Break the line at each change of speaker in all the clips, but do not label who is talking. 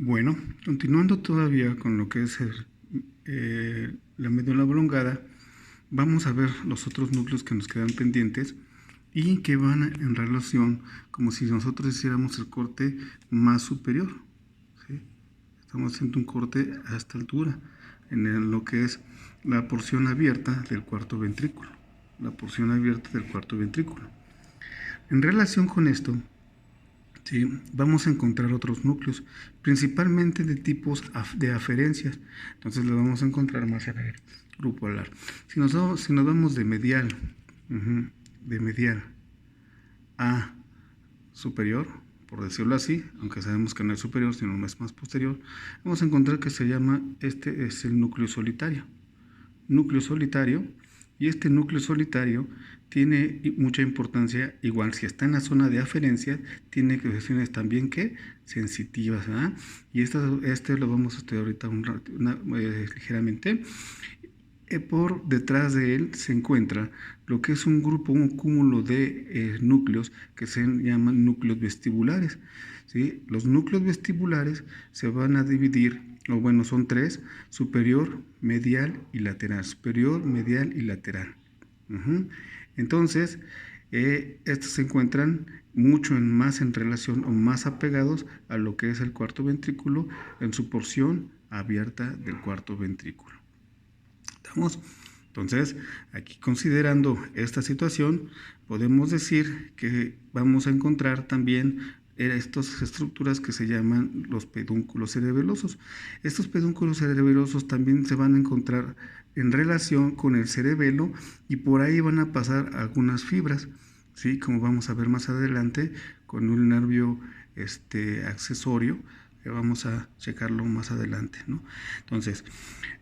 Bueno, continuando todavía con lo que es la médula oblongada, vamos a ver los otros núcleos que nos quedan pendientes y que van en relación como si nosotros hiciéramos el corte más superior, ¿sí? Estamos haciendo un corte a esta altura, en lo que es la porción abierta del cuarto ventrículo. La porción abierta del cuarto ventrículo. En relación con esto, ¿sí? Vamos a encontrar otros núcleos, principalmente de tipos de aferencias. Entonces lo vamos a encontrar más en el grupo alar. Si nos vamos de medial, de medial a superior, por decirlo así, aunque sabemos que no es superior, sino es más posterior, vamos a encontrar que se llama, este es el núcleo solitario. Núcleo solitario, y este núcleo solitario tiene mucha importancia, igual si está en la zona de aferencia, tiene cuestiones también que sensitivas, ¿verdad? Y este lo vamos a estudiar ahorita ligeramente. Por detrás de él se encuentra lo que es un grupo, un cúmulo de núcleos que se llaman núcleos vestibulares, ¿sí? Los núcleos vestibulares se van a dividir, o bueno, son tres: superior, medial y lateral. Superior, medial y lateral. Entonces, estos se encuentran mucho más en relación o más apegados a lo que es el cuarto ventrículo en su porción abierta del cuarto ventrículo. ¿Estamos? Entonces, aquí considerando esta situación, podemos decir que vamos a encontrar también estas estructuras que se llaman los pedúnculos cerebelosos. Estos pedúnculos cerebelosos también se van a encontrar en relación con el cerebelo y por ahí van a pasar algunas fibras, ¿sí? Como vamos a ver más adelante con un nervio accesorio, que vamos a checarlo más adelante, ¿no? Entonces,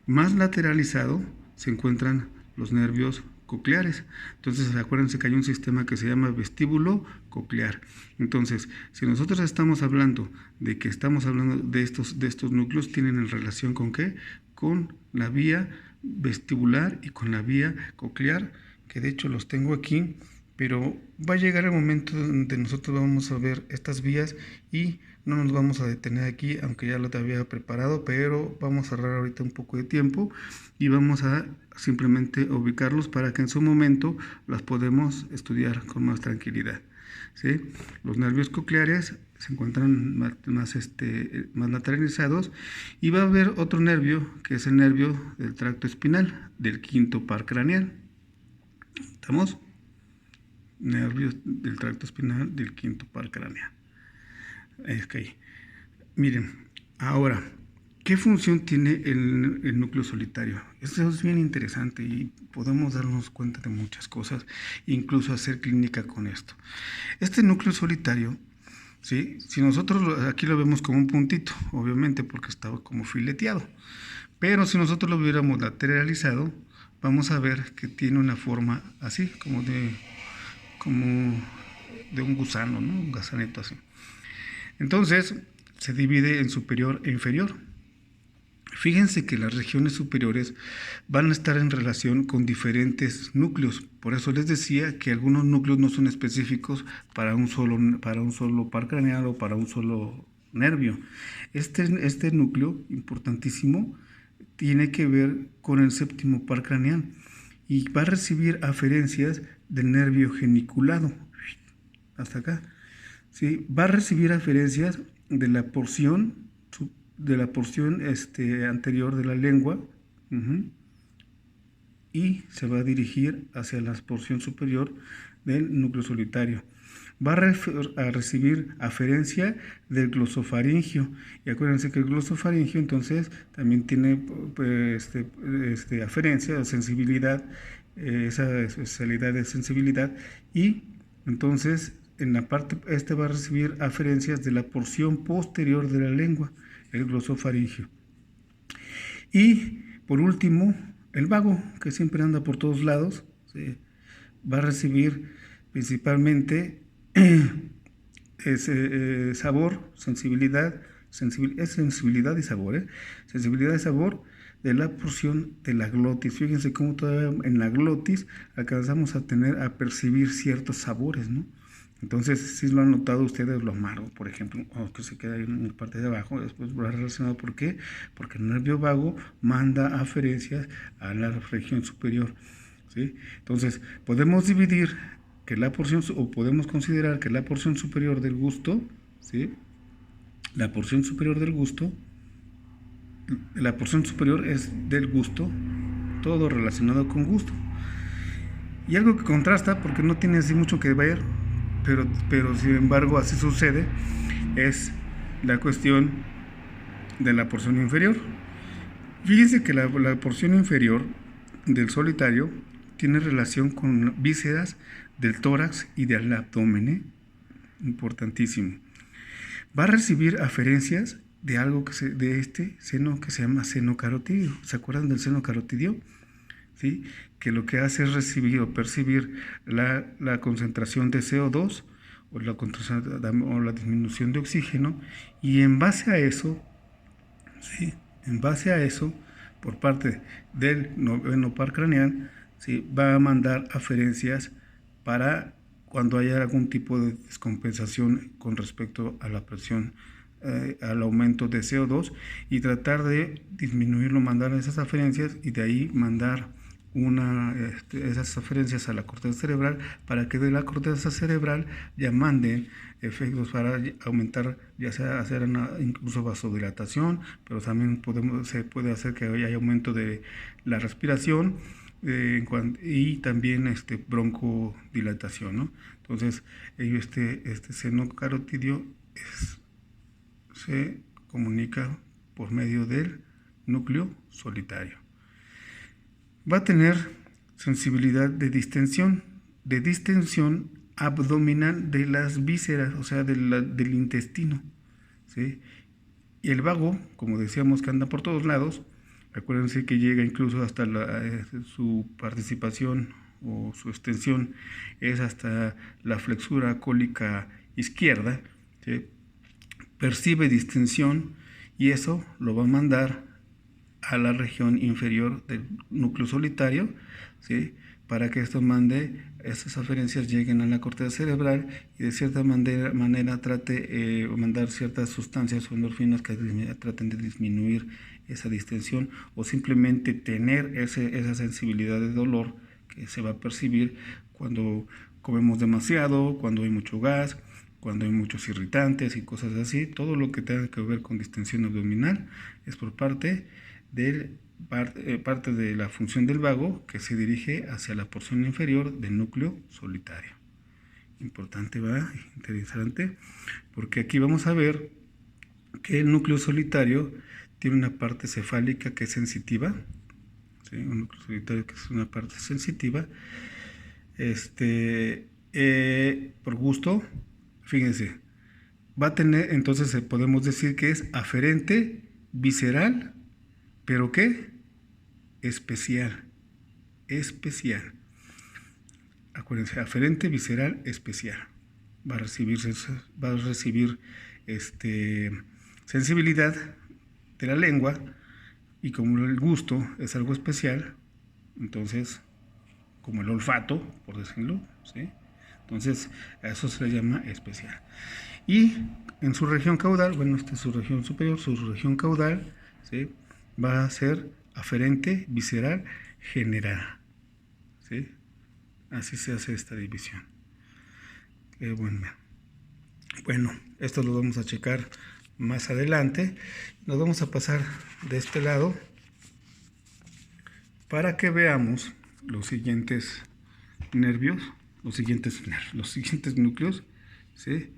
más lateralizado se encuentran los nervios cocleares. Entonces, acuérdense que hay un sistema que se llama vestíbulo coclear. Entonces, si nosotros estamos hablando de que estamos hablando de estos núcleos, tienen en relación con ¿qué? Con la vía vestibular y con la vía coclear, que de hecho los tengo aquí, pero va a llegar el momento donde nosotros vamos a ver estas vías y no nos vamos a detener aquí, aunque ya lo había preparado, pero vamos a ahorrar ahorita un poco de tiempo y vamos a simplemente ubicarlos para que en su momento las podemos estudiar con más tranquilidad, ¿sí? Los nervios cocleares se encuentran más lateralizados y va a haber otro nervio que es el nervio del tracto espinal del quinto par craneal. ¿Estamos? Nervios del tracto espinal del quinto par craneal. Okay. Miren, ahora, ¿qué función tiene el núcleo solitario? Esto es bien interesante y podemos darnos cuenta de muchas cosas, incluso hacer clínica con esto. Este núcleo solitario, ¿sí? Si nosotros aquí lo vemos como un puntito, obviamente porque estaba como fileteado, pero si nosotros lo hubiéramos lateralizado, vamos a ver que tiene una forma así, como de un gusano, ¿no? Un gusanito así. Entonces, se divide en superior e inferior. Fíjense que las regiones superiores van a estar en relación con diferentes núcleos. Por eso les decía que algunos núcleos no son específicos para un solo par craneal o para un solo nervio. Este núcleo, importantísimo, tiene que ver con el séptimo par craneal y va a recibir aferencias del nervio geniculado. Hasta acá. ¿Sí? Va a recibir aferencias de la porción anterior de la lengua, y se va a dirigir hacia la porción superior del núcleo solitario. Va a recibir aferencia del glosofaringio, y acuérdense que el glosofaringio entonces también tiene aferencia o sensibilidad, esa especialidad de sensibilidad, y entonces en la parte va a recibir aferencias de la porción posterior de la lengua, el glosofaringio. Y por último, el vago, que siempre anda por todos lados, ¿sí? Va a recibir principalmente sabor, sensibilidad y sabor, sensibilidad y sabor de la porción de la glotis. Fíjense cómo todavía en la glotis alcanzamos a percibir ciertos sabores, ¿no? Entonces, si lo han notado ustedes, lo amargo, por ejemplo, o que se queda en la parte de abajo, después va relacionado. ¿Por qué? Porque el nervio vago manda aferencias a la región superior, ¿sí? Entonces, podemos dividir que la porción, o podemos considerar que la porción superior del gusto, ¿sí? La porción superior del gusto, la porción superior es del gusto, todo relacionado con gusto. Y algo que contrasta, porque no tiene así mucho que ver, pero sin embargo así sucede, es la cuestión de la porción inferior. Fíjense que la porción inferior del solitario tiene relación con vísceras del tórax y del abdomen, importantísimo. Va a recibir aferencias de algo de este seno que se llama seno carotidio. ¿Se acuerdan del seno carotidio? ¿Sí? Que lo que hace es recibir o percibir la concentración de CO2 o la disminución de oxígeno, y en base a eso, ¿sí? En base a eso, por parte del noveno par craneal, ¿sí? Va a mandar aferencias para cuando haya algún tipo de descompensación con respecto a la presión, al aumento de CO2, y tratar de disminuirlo, mandar esas aferencias, y de ahí mandar esas aferencias a la corteza cerebral, para que de la corteza cerebral ya manden efectos para aumentar, ya sea hacer incluso vasodilatación, pero también se puede hacer que haya aumento de la respiración, y también broncodilatación, ¿no? Entonces, este seno carotidio se comunica por medio del núcleo solitario. Va a tener sensibilidad de distensión abdominal de las vísceras, o sea, del intestino, ¿sí? Y el vago, como decíamos, que anda por todos lados. Acuérdense que llega incluso hasta su participación o su extensión es hasta la flexura cólica izquierda, ¿sí? Percibe distensión, y eso lo va a mandar a la región inferior del núcleo solitario, ¿sí? Para que esto mande, estas aferencias lleguen a la corteza cerebral, y de cierta manera trate mandar ciertas sustancias o endorfinas que traten de disminuir esa distensión, o simplemente tener esa sensibilidad de dolor que se va a percibir cuando comemos demasiado, cuando hay mucho gas, cuando hay muchos irritantes y cosas así. Todo lo que tenga que ver con distensión abdominal es por parte de la función del vago, que se dirige hacia la porción inferior del núcleo solitario. Importante, ¿va? Interesante, porque aquí vamos a ver que el núcleo solitario tiene una parte cefálica que es sensitiva, ¿sí? Un núcleo solitario que es una parte sensitiva, por gusto. Fíjense, va a tener, entonces podemos decir que es aferente visceral, pero ¿qué? Especial. Acuérdense, aferente visceral especial. Va a recibir sensibilidad de la lengua, y como el gusto es algo especial, entonces, como el olfato, por decirlo, ¿sí? Entonces, a eso se le llama especial. Y en su región caudal, bueno, esta es su región superior, su región caudal, ¿sí? Va a ser aferente visceral general, ¿sí? Así se hace esta división. Bueno, esto lo vamos a checar más adelante. Nos vamos a pasar de este lado para que veamos los siguientes nervios, los siguientes núcleos, ¿sí?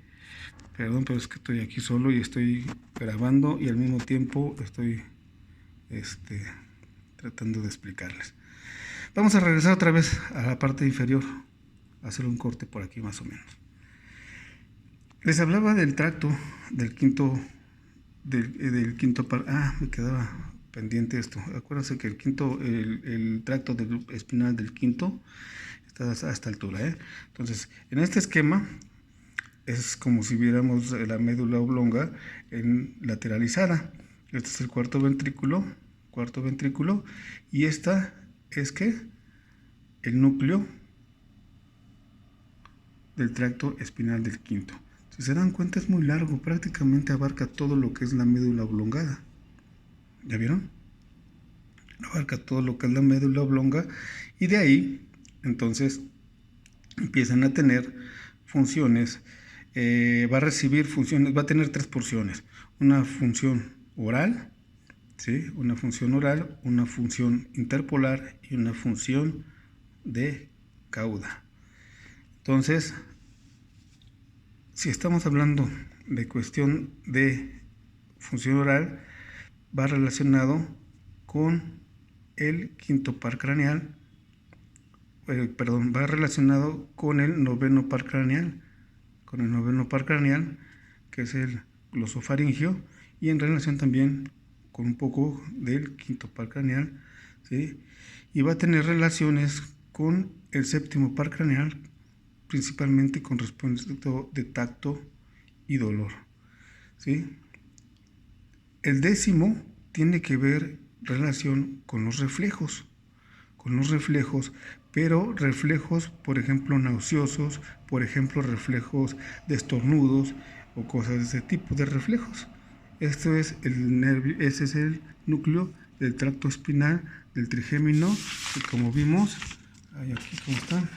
Perdón, pero es que estoy aquí solo y estoy grabando, y al mismo tiempo estoy tratando de explicarles. Vamos a regresar otra vez a la parte inferior, a hacer un corte por aquí más o menos. Les hablaba del tracto del quinto par. Me quedaba pendiente esto. Acuérdense que el tracto espinal del quinto está a esta altura, Entonces, en este esquema es como si viéramos la médula oblonga lateralizada. Este es el cuarto ventrículo, y esta es que el núcleo del tracto espinal del quinto. Si se dan cuenta, es muy largo, prácticamente abarca todo lo que es la médula oblongada. ¿Ya vieron? Abarca todo lo que es la médula oblonga, y de ahí entonces empiezan a tener funciones. Va a recibir funciones, va a tener 3 porciones: una función oral, ¿sí? Una función oral, una función interpolar y una función de cauda. Entonces, si estamos hablando de cuestión de función oral, va relacionado con el quinto par craneal, va relacionado con el noveno par craneal, que es el glosofaringio, y en relación también con un poco del quinto par craneal, ¿sí? Y va a tener relaciones con el séptimo par craneal, principalmente con respecto de tacto y dolor, ¿sí? El décimo tiene que ver relación con los reflejos, pero reflejos, por ejemplo, nauseosos, por ejemplo, reflejos de estornudos o cosas de ese tipo de reflejos. Esto es el nervio, ese es el núcleo del tracto espinal del trigémino, que como vimos, aquí cómo está,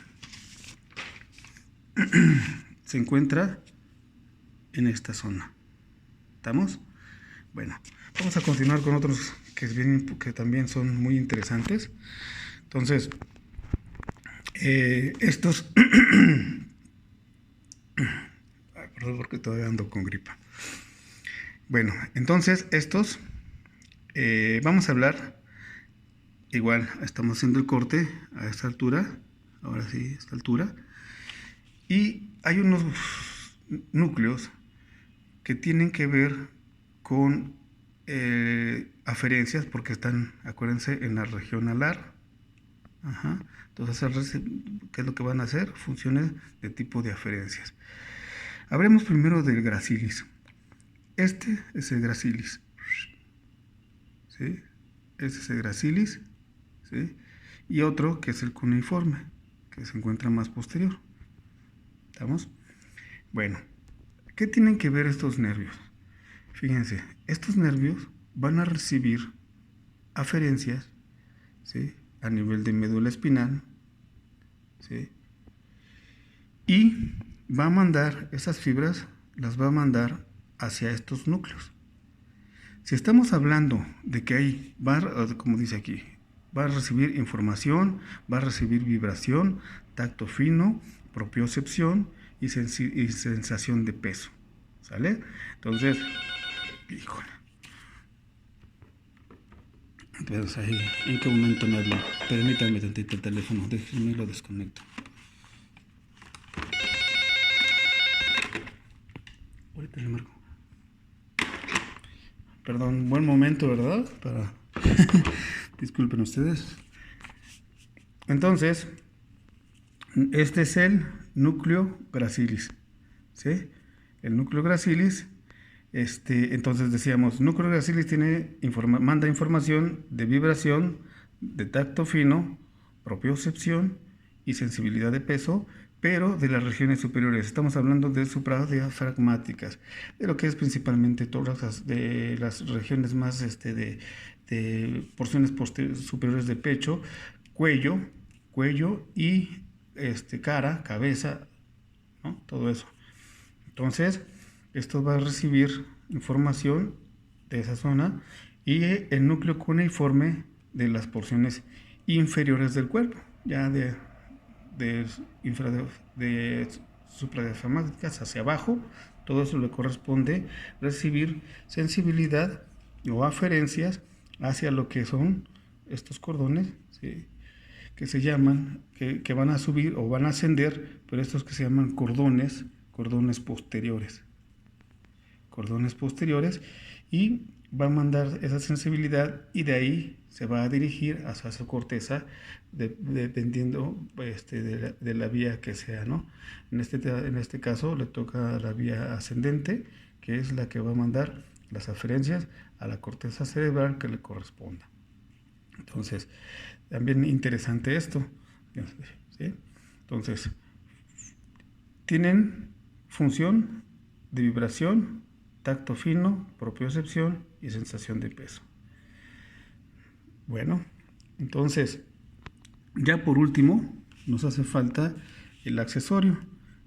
se encuentra en esta zona. ¿Estamos? Bueno, vamos a continuar con otros que también son muy interesantes. Entonces, estos... Ay, perdón, porque todavía ando con gripa. Bueno, entonces estos, vamos a hablar, igual estamos haciendo el corte a esta altura, ahora sí, a esta altura, y hay unos núcleos que tienen que ver con aferencias, porque están, acuérdense, en la región alar. Ajá. Entonces, ¿qué es lo que van a hacer? Funciones de tipo de aferencias. Hablemos primero del gracilis. Este es el gracilis, ¿sí? Este es el gracilis, ¿sí? Y otro que es el cuneiforme, que se encuentra más posterior. ¿Estamos? Bueno, ¿qué tienen que ver estos nervios? Fíjense, estos nervios van a recibir aferencias, ¿sí? A nivel de médula espinal, ¿sí? Y va a mandar esas fibras, las va a mandar hacia estos núcleos. Si estamos hablando de que ahí como dice aquí, va a recibir información, va a recibir vibración, tacto fino, propiocepción y sensación de peso, ¿sale? Entonces, híjole. Entonces ahí, ¿en qué momento me habló? Permítanme tantito el teléfono, déjenme lo desconecto. Ahorita le marco. Perdón, buen momento, ¿verdad? Disculpen ustedes. Entonces, este es el núcleo gracilis, ¿sí? El núcleo gracilis, entonces decíamos, núcleo gracilis manda información de vibración, de tacto fino, propiocepción y sensibilidad de peso, pero de las regiones superiores. Estamos hablando de supradiafragmáticas, de lo que es principalmente todas de las regiones más de porciones superiores de pecho, cuello y cara, cabeza, ¿no? Todo eso. Entonces, esto va a recibir información de esa zona y el núcleo cuneiforme de las porciones inferiores del cuerpo, ya de supradiafragmáticas hacia abajo. Todo eso le corresponde recibir sensibilidad o aferencias hacia lo que son estos cordones, ¿sí? Que se llaman, que van a subir o van a ascender, pero estos que se llaman cordones posteriores. Cordones posteriores, y va a mandar esa sensibilidad y de ahí se va a dirigir hacia su corteza, dependiendo de la vía que sea, ¿no? En este caso le toca la vía ascendente, que es la que va a mandar las aferencias a la corteza cerebral que le corresponda. Entonces, también interesante esto, ¿sí? Entonces, Tienen función de vibración, tacto fino, propiocepción y sensación de peso. Bueno, entonces, ya por último, nos hace falta el accesorio.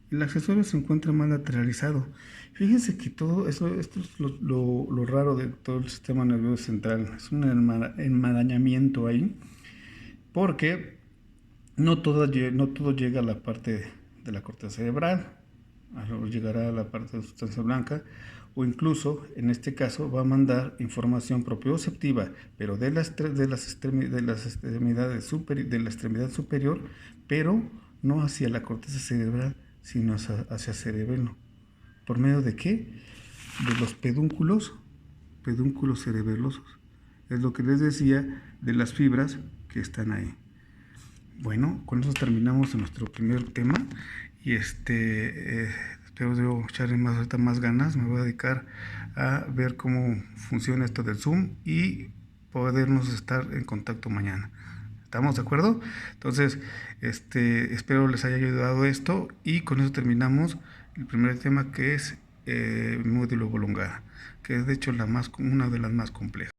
El accesorio se encuentra más lateralizado. Fíjense que todo eso, esto es lo raro de todo el sistema nervioso central. Es un enmarañamiento ahí, porque no todo llega a la parte de la corteza cerebral, llegará a la parte de sustancia blanca, o incluso, en este caso, va a mandar información propioceptiva, pero de la extremidad superior, pero no hacia la corteza cerebral, sino hacia cerebelo. ¿Por medio de qué? De los pedúnculos cerebelosos. Es lo que les decía de las fibras que están ahí. Bueno, con eso terminamos nuestro primer tema y espero yo echarle más ganas. Me voy a dedicar a ver cómo funciona esto del Zoom y podernos estar en contacto mañana. ¿Estamos de acuerdo? Entonces, espero les haya ayudado esto y con eso terminamos el primer tema, que es módulo oblongada, que es de hecho una de las más complejas.